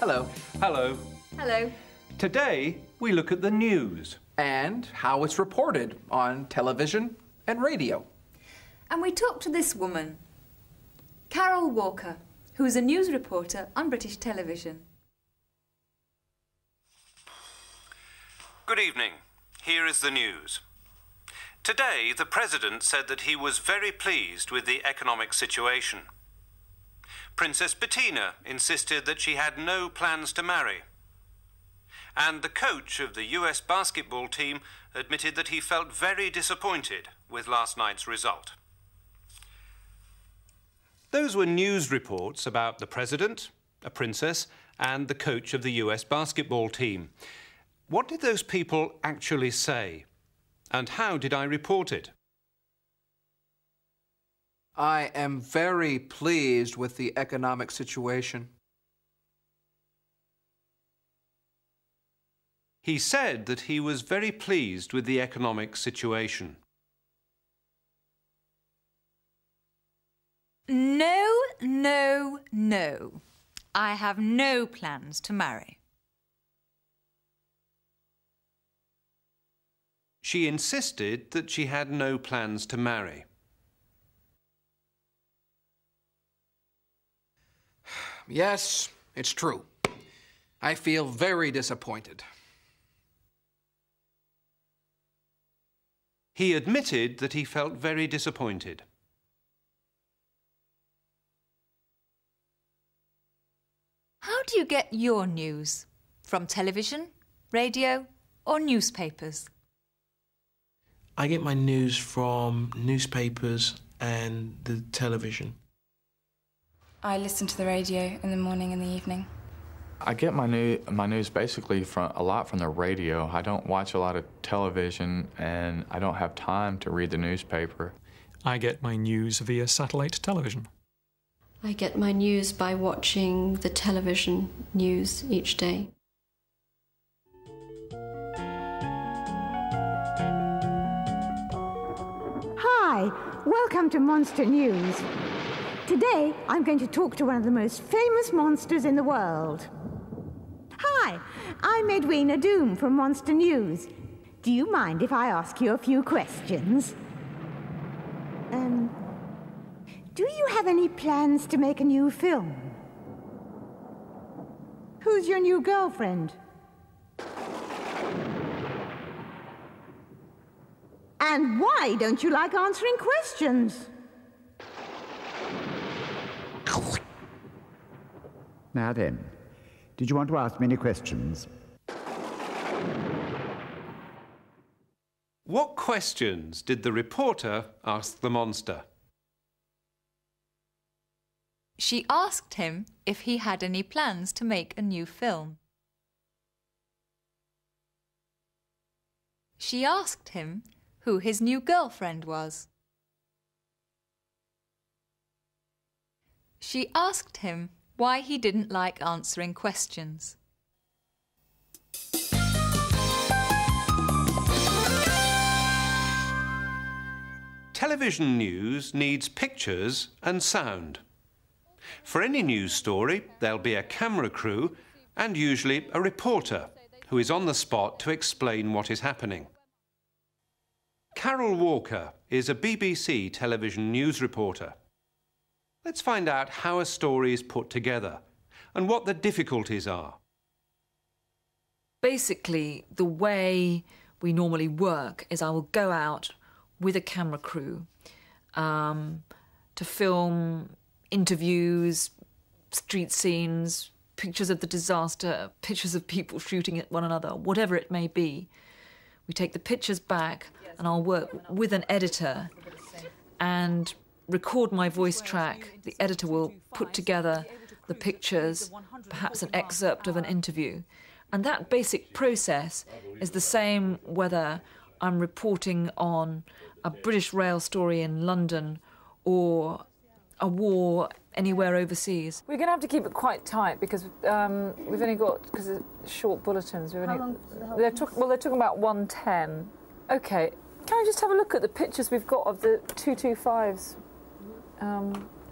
Hello. Hello. Hello. Today, we look at the news. And how it's reported on television and radio. And we talked to this woman, Carol Walker, who is a news reporter on British television. Good evening. Here is the news. Today, the President said that he was very pleased with the economic situation. Princess Bettina insisted that she had no plans to marry. And the coach of the US basketball team admitted that he felt very disappointed with last night's result. Those were news reports about the President, a princess, and the coach of the US basketball team. What did those people actually say? And how did I report it? I am very pleased with the economic situation. He said that he was very pleased with the economic situation. No, no, no. I have no plans to marry. She insisted that she had no plans to marry. Yes, it's true. I feel very disappointed. He admitted that he felt very disappointed. How do you get your news? From television, radio, or newspapers? I get my news from newspapers and the television. I listen to the radio in the morning and the evening. I get my news basically a lot from the radio. I don't watch a lot of television, and I don't have time to read the newspaper. I get my news via satellite television. I get my news by watching the television news each day. Hi, welcome to Monster News. Today, I'm going to talk to one of the most famous monsters in the world. Hi, I'm Edwina Doom from Monster News. Do you mind if I ask you a few questions? Do you have any plans to make a new film? Who's your new girlfriend? And why don't you like answering questions? Now then, did you want to ask me any questions? What questions did the reporter ask the monster? She asked him if he had any plans to make a new film. She asked him who his new girlfriend was. She asked him why he didn't like answering questions. Television news needs pictures and sound. For any news story, there'll be a camera crew and usually a reporter who is on the spot to explain what is happening. Carol Walker is a BBC television news reporter. Let's find out how a story is put together and what the difficulties are. Basically, the way we normally work is I will go out with a camera crew to film interviews, street scenes, pictures of the disaster, pictures of people shooting at one another, whatever it may be. We take the pictures back and I'll work with an editor and record my voice track. The editor will put together the pictures, perhaps an excerpt of an interview. And that basic process is the same whether I'm reporting on a British rail story in London or a war anywhere overseas. We're going to have to keep it quite tight because we've only got, because it's short bulletins. We've only, they're talking about 1:10. Okay, can I just have a look at the pictures we've got of the 225s?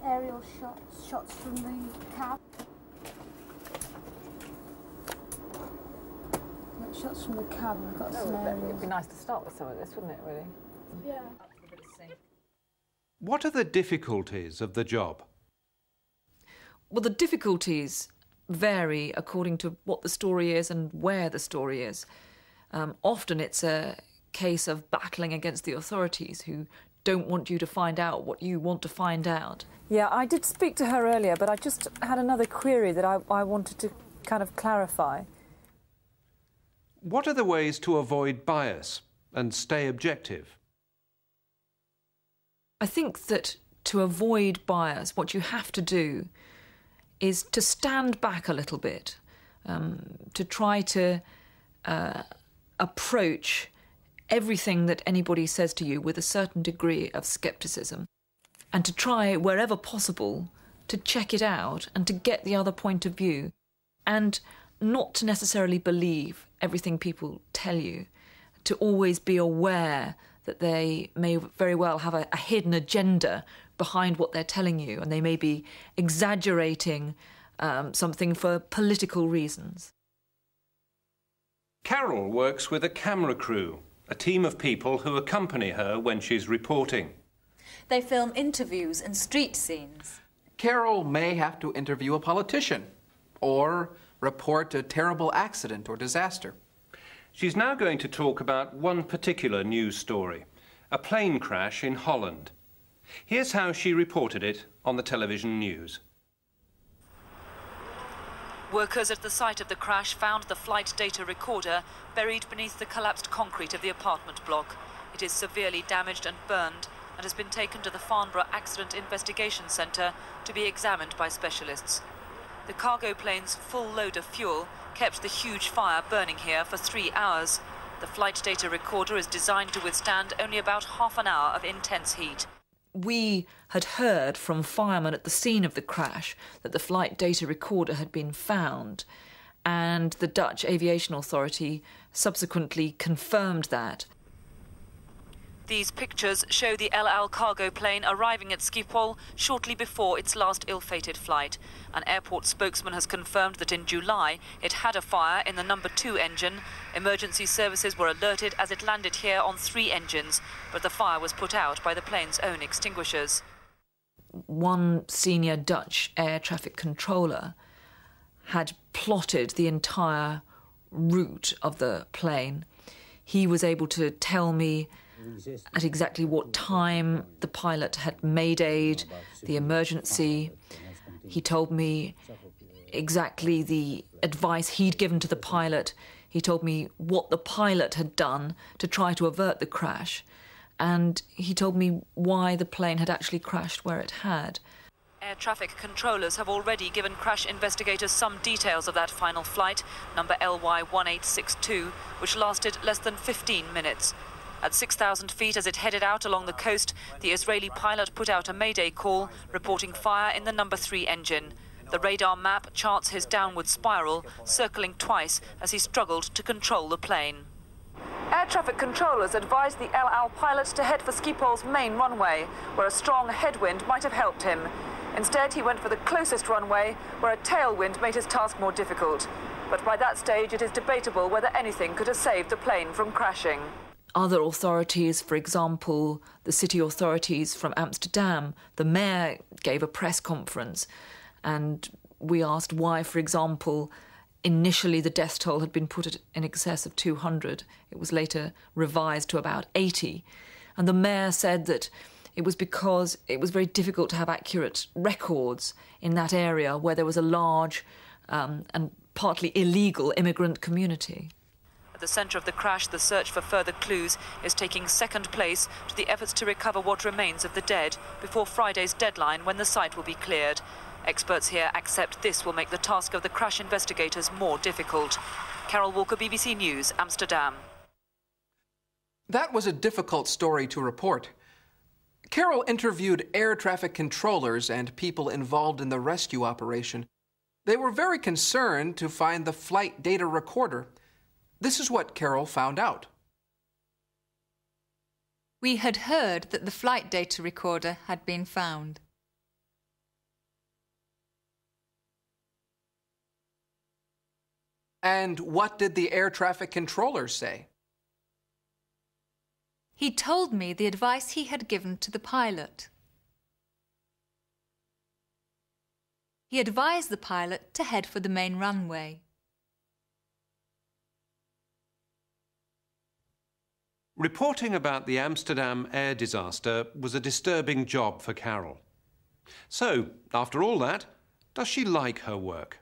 Aerial shots from the cab. Shots from the cab. We've got some areas. It'd be nice to start with some of this, wouldn't it, really? Yeah. What are the difficulties of the job? Well, the difficulties vary according to what the story is and where the story is. Often it's a case of battling against the authorities who don't want you to find out what you want to find out. Yeah, I did speak to her earlier, but I just had another query that I wanted to kind of clarify. What are the ways to avoid bias and stay objective? I think that to avoid bias, what you have to do is to stand back a little bit, to try to approach everything that anybody says to you with a certain degree of scepticism, and to try, wherever possible, to check it out and to get the other point of view, and not to necessarily believe everything people tell you, to always be aware that they may very well have a hidden agenda behind what they're telling you, and they may be exaggerating something for political reasons. Carol works with a camera crew, a team of people who accompany her when she's reporting. They film interviews and street scenes. Carol may have to interview a politician or report a terrible accident or disaster. She's now going to talk about one particular news story, a plane crash in Holland. Here's how she reported it on the television news. Workers at the site of the crash found the flight data recorder buried beneath the collapsed concrete of the apartment block. It is severely damaged and burned and has been taken to the Farnborough Accident Investigation Centre to be examined by specialists. The cargo plane's full load of fuel kept the huge fire burning here for 3 hours. The flight data recorder is designed to withstand only about half an hour of intense heat. We had heard from firemen at the scene of the crash that the flight data recorder had been found, and the Dutch Aviation Authority subsequently confirmed that. These pictures show the El Al cargo plane arriving at Schiphol shortly before its last ill-fated flight. An airport spokesman has confirmed that in July it had a fire in the number 2 engine. Emergency services were alerted as it landed here on 3 engines, but the fire was put out by the plane's own extinguishers. One senior Dutch air traffic controller had plotted the entire route of the plane. He was able to tell me at exactly what time the pilot had maydaid the emergency. He told me exactly the advice he'd given to the pilot. He told me what the pilot had done to try to avert the crash. And he told me why the plane had actually crashed where it had. Air traffic controllers have already given crash investigators some details of that final flight, number LY1862, which lasted less than 15 minutes. At 6,000 feet as it headed out along the coast, the Israeli pilot put out a mayday call, reporting fire in the number 3 engine. The radar map charts his downward spiral, circling twice as he struggled to control the plane. Air traffic controllers advised the El Al pilot to head for Schiphol's main runway, where a strong headwind might have helped him. Instead, he went for the closest runway, where a tailwind made his task more difficult. But by that stage, it is debatable whether anything could have saved the plane from crashing. Other authorities, for example, the city authorities from Amsterdam, the mayor gave a press conference, and we asked why, for example, initially the death toll had been put at in excess of 200. It was later revised to about 80. And the mayor said that it was because it was very difficult to have accurate records in that area where there was a large and partly illegal immigrant community. At the centre of the crash, the search for further clues is taking second place to the efforts to recover what remains of the dead before Friday's deadline when the site will be cleared. Experts here accept this will make the task of the crash investigators more difficult. Carol Walker, BBC News, Amsterdam. That was a difficult story to report. Carol interviewed air traffic controllers and people involved in the rescue operation. They were very concerned to find the flight data recorder. This is what Carol found out. We had heard that the flight data recorder had been found. And what did the air traffic controller say? He told me the advice he had given to the pilot. He advised the pilot to head for the main runway. Reporting about the Amsterdam air disaster was a disturbing job for Carol. So, after all that, does she like her work?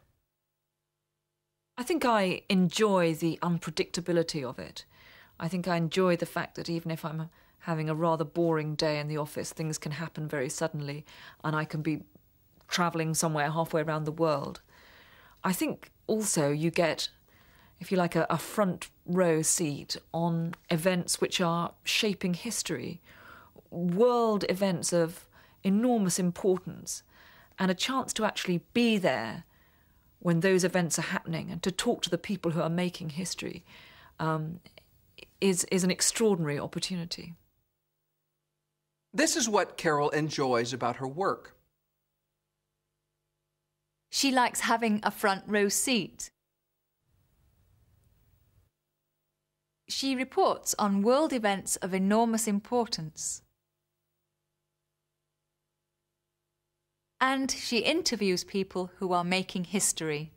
I think I enjoy the unpredictability of it. I think I enjoy the fact that even if I'm having a rather boring day in the office, things can happen very suddenly and I can be travelling somewhere halfway around the world. I think also you get, if you like, a front row seat on events which are shaping history, world events of enormous importance, and a chance to actually be there when those events are happening and to talk to the people who are making history is an extraordinary opportunity. This is what Carol enjoys about her work. She likes having a front row seat. She reports on world events of enormous importance. And she interviews people who are making history.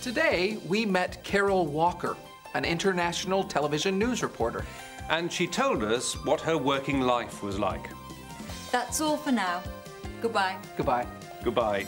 Today, we met Carol Walker, an international television news reporter. And she told us what her working life was like. That's all for now. Goodbye. Goodbye. Goodbye.